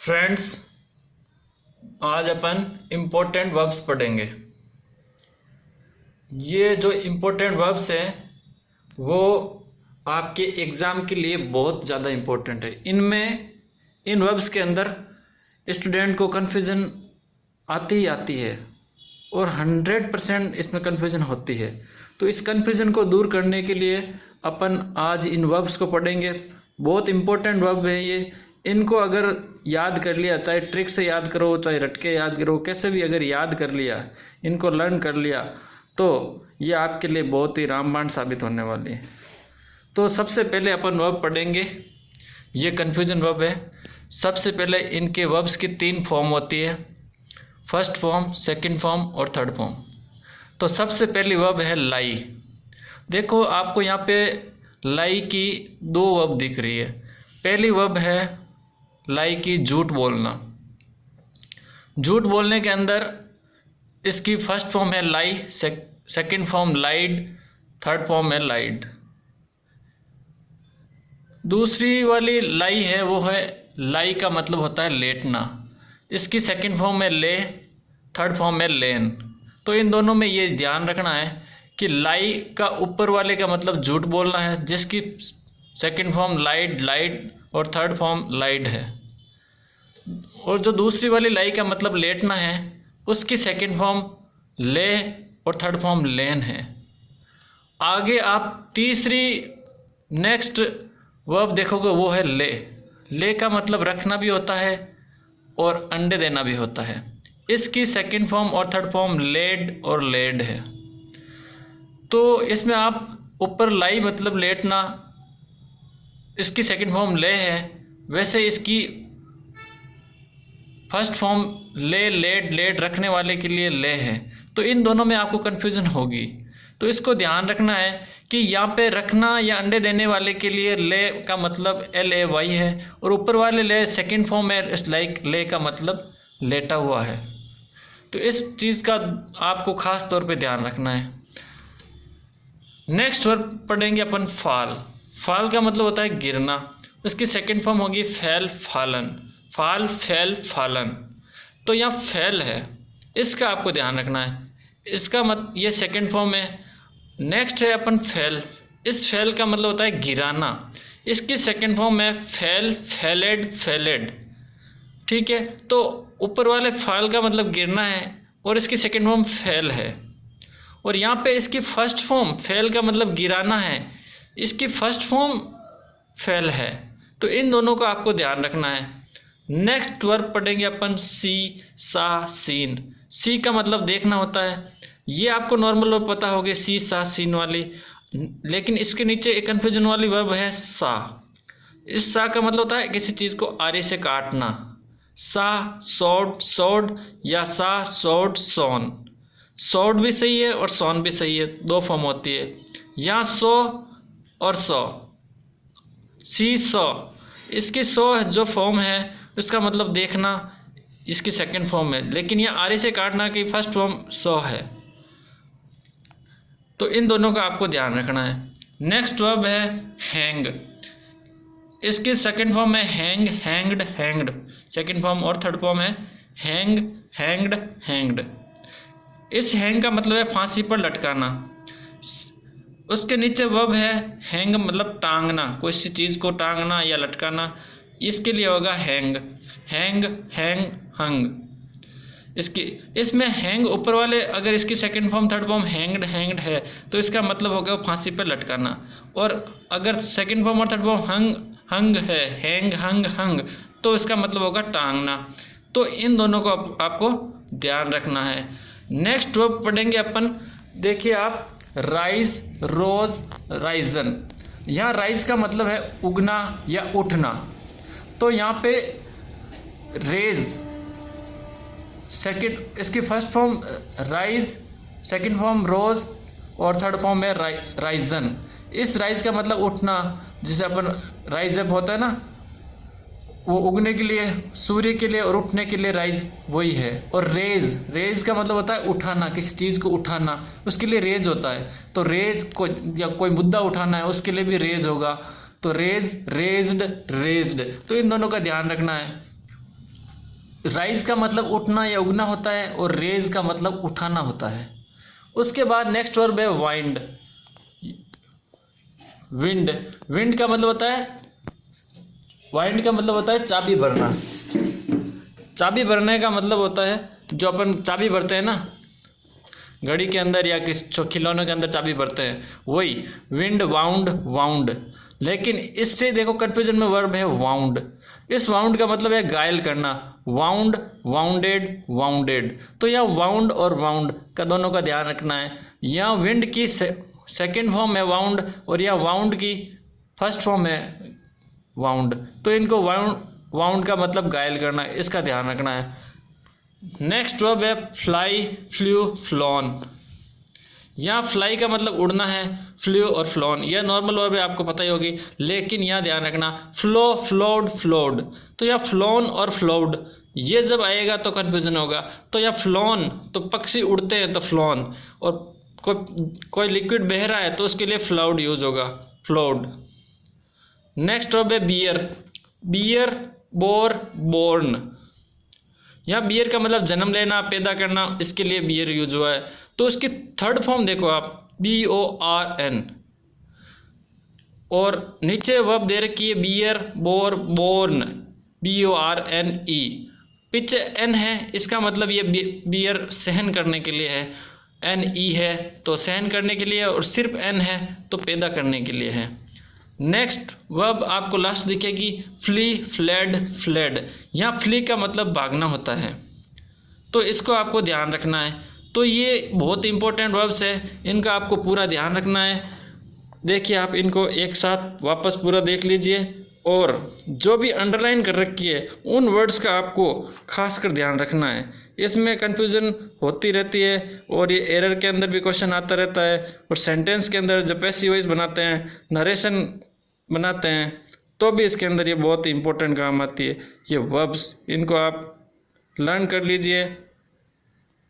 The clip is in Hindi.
फ्रेंड्स, आज अपन इम्पोर्टेंट वर्ब्स पढ़ेंगे। ये जो इम्पोर्टेंट वर्ब्स हैं वो आपके एग्ज़ाम के लिए बहुत ज़्यादा इम्पोर्टेंट है। इन वर्ब्स के अंदर स्टूडेंट को कन्फ्यूज़न आती ही आती है और 100% इसमें कन्फ्यूज़न होती है। तो इस कन्फ्यूज़न को दूर करने के लिए अपन आज इन वर्ब्स को पढ़ेंगे। बहुत इम्पोर्टेंट वर्ब है ये। इनको अगर याद कर लिया, चाहे ट्रिक से याद करो, चाहे रट के याद करो, कैसे भी अगर याद कर लिया, इनको लर्न कर लिया, तो ये आपके लिए बहुत ही रामबाण साबित होने वाली है। तो सबसे पहले अपन वर्ब पढ़ेंगे। ये कन्फ्यूजन वर्ब है। सबसे पहले इनके वर्ब्स की 3 फॉर्म होती है, फर्स्ट फॉर्म, सेकंड फॉर्म और थर्ड फॉर्म। तो सबसे पहली वर्ब है लाई। देखो, आपको यहाँ पे लाई की 2 वर्ब दिख रही है। पहली वर्ब है लाई की झूठ बोलना। झूठ बोलने के अंदर इसकी फर्स्ट फॉर्म है लाई, सेकंड फॉर्म लाइड, थर्ड फॉर्म है लाइड। दूसरी वाली लाई है वो है लाई का मतलब होता है लेटना। इसकी सेकंड फॉर्म है ले, थर्ड फॉर्म है लेन। तो इन दोनों में ये ध्यान रखना है कि लाई का ऊपर वाले का मतलब झूठ बोलना है, जिसकी सेकंड फॉर्म लाइड, लाइड और थर्ड फॉर्म लाइड है। और जो दूसरी वाली लाई का मतलब लेटना है, उसकी सेकंड फॉर्म ले और थर्ड फॉर्म लेन है। आगे आप तीसरी नेक्स्ट वर्ब देखोगे वो है ले। ले का मतलब रखना भी होता है और अंडे देना भी होता है। इसकी सेकंड फॉर्म और थर्ड फॉर्म लेड और लेड है। तो इसमें आप ऊपर लाई मतलब लेटना, इसकी सेकंड फॉर्म ले है, वैसे इसकी फर्स्ट फॉर्म ले, लेड, लेड रखने वाले के लिए ले है। तो इन दोनों में आपको कन्फ्यूज़न होगी। तो इसको ध्यान रखना है कि यहाँ पे रखना या अंडे देने वाले के लिए ले का मतलब LAY है, और ऊपर वाले ले सेकंड फॉर्म है, इस लाइक ले का मतलब लेटा हुआ है। तो इस चीज़ का आपको ख़ास तौर पे ध्यान रखना है। नेक्स्ट वर्ब पढ़ेंगे अपन फाल। फाल का मतलब होता है गिरना। उसकी सेकंड फॉर्म होगी फैल, फालन। फाल, फैल, फालन। तो यहाँ फैल है, इसका आपको ध्यान रखना है। इसका ये सेकंड फॉर्म है। नेक्स्ट है अपन फैल। इस फैल का मतलब होता है गिराना। इसकी सेकंड फॉर्म है फैल, फैलेड, फैलेड। ठीक है। तो ऊपर वाले फाल का मतलब गिरना है और इसकी सेकंड फॉर्म फैल है। और यहाँ पे इसकी फर्स्ट फॉर्म फैल का मतलब गिराना है, इसकी फर्स्ट फॉर्म फैल है। तो इन दोनों को आपको ध्यान रखना है। नेक्स्ट वर्ब पढ़ेंगे अपन सी, सा, सीन। सी का मतलब देखना होता है। ये आपको नॉर्मल वर्ब पता होगी, सी, सा, सीन वाली। लेकिन इसके नीचे एक कन्फ्यूजन वाली वर्ब है सा। इस सा का मतलब होता है किसी चीज़ को आरे से काटना। सा, सॉड, सॉड, या सा, सॉड, सॉन। सॉड भी सही है और सॉन भी सही है, 2 फॉर्म होती है। यहाँ सो और सौ, सी, सौ। इसकी सौ जो फॉर्म है उसका मतलब देखना, इसकी सेकंड फॉर्म है। लेकिन यह आरे से काटना की फर्स्ट फॉर्म सौ है। तो इन दोनों का आपको ध्यान रखना है। नेक्स्ट वर्ब है हैंग। इसकी सेकंड फॉर्म है hang, hanged, hanged. Second form और थर्ड फॉर्म है हैंग, हैंग्ड, हैंग्ड। इस हैंग का मतलब है फांसी पर लटकाना। उसके नीचे वर्ब है हैंग, मतलब टांगना, कोई सी चीज़ को टांगना या लटकाना। इसके लिए होगा हैंग, हैंग, हैंग, हंग। इसमें हैंग ऊपर वाले अगर इसकी second form third form hanged, hanged है तो इसका मतलब होगा फांसी पर लटकाना। और अगर सेकंड फॉर्म और थर्ड फॉर्म हंग, हंग है, हैंग, हंग, हंग, तो इसका मतलब होगा टांगना। तो इन दोनों को आपको ध्यान रखना है। नेक्स्ट वर्ब पढ़ेंगे अपन। देखिए आप, राइज, रोज, राइजन। यहाँ राइज का मतलब है उगना या उठना। तो यहाँ पे रेज, सेकंड, इसकी first form rise, second form rose और थर्ड फॉर्म है राइजन। इस राइज का मतलब उठना, जिसे अपन राइज अप होता है ना, वो उगने के लिए, सूर्य के लिए, और उठने के लिए राइज वही है। और रेज, रेज का मतलब होता है उठाना, किसी चीज़ को उठाना, उसके लिए रेज होता है। तो रेज को या कोई मुद्दा उठाना है उसके लिए भी रेज होगा। तो रेज, रेज्ड, रेज्ड। तो इन दोनों का ध्यान रखना है। राइज का मतलब उठना या उगना होता है और रेज का मतलब उठाना होता है। उसके बाद नेक्स्ट वर्ब है वाइंड, विंड। विंड का मतलब होता है, वाइंड का मतलब होता है चाबी भरना। चाबी भरने का मतलब होता है जो अपन चाबी भरते हैं ना घड़ी के अंदर या किस खिलौनों के अंदर चाबी भरते हैं, वही विंड, वाउंड, वाउंड। लेकिन इससे देखो कंफ्यूजन में वर्ब है वाउंड। इस वाउंड का मतलब है घायल करना, वाउंड, वाउंडेड, वाउंडेड। तो यहाँ वाउंड और वाउंड का दोनों का ध्यान रखना है। यहाँ विंड की सेकेंड फॉर्म है वाउंड और यहाँ वाउंड की फर्स्ट फॉर्म है वाउंड। तो इनको वाउंड का मतलब घायल करना, इसका ध्यान रखना है। नेक्स्ट वर्ब है फ्लाई, फ्लू, फ्लॉन। यहाँ फ्लाई का मतलब उड़ना है, फ्लू और फ्लॉन यह नॉर्मल वर्ब है, आपको पता ही होगी। लेकिन यहाँ ध्यान रखना फ्लो, फ्लोड, फ्लोड। तो यहाँ फ्लॉन और फ्लोड ये जब आएगा तो कन्फ्यूजन होगा। तो यहाँ फ्लॉन तो पक्षी उड़ते हैं तो फ्लॉन, और कोई लिक्विड बह रहा है तो उसके लिए फ्लाउड यूज होगा, फ्लोड। नेक्स्ट वर्ब है बियर, बियर, बोर, बोर्न। यहाँ बियर का मतलब जन्म लेना, पैदा करना, इसके लिए बियर यूज हुआ है। तो इसकी थर्ड फॉर्म देखो आप, BORN, और नीचे वर्ब दे रखी है बियर, बोर, बोर्न, BORNE। पीछे N है, इसका मतलब ये बियर सहन करने के लिए है, NE है तो सहन करने के लिए, और सिर्फ N है तो पैदा करने के लिए है। नेक्स्ट वर्ब आपको लास्ट दिखेगी फ्ली, फ्लेड, फ्लेड। यहाँ फ्ली का मतलब भागना होता है, तो इसको आपको ध्यान रखना है। तो ये बहुत इंपॉर्टेंट वर्ब्स है, इनका आपको पूरा ध्यान रखना है। देखिए आप इनको एक साथ वापस पूरा देख लीजिए, और जो भी अंडरलाइन कर रखी है उन वर्ड्स का आपको खास कर ध्यान रखना है। इसमें कंफ्यूजन होती रहती है और ये एरर के अंदर भी क्वेश्चन आता रहता है, और सेंटेंस के अंदर जब पैसिव वॉइस बनाते हैं, नरेशन बनाते हैं, तो भी इसके अंदर ये बहुत ही इंपॉर्टेंट काम आती है। ये वर्ब्स, इनको आप लर्न कर लीजिए।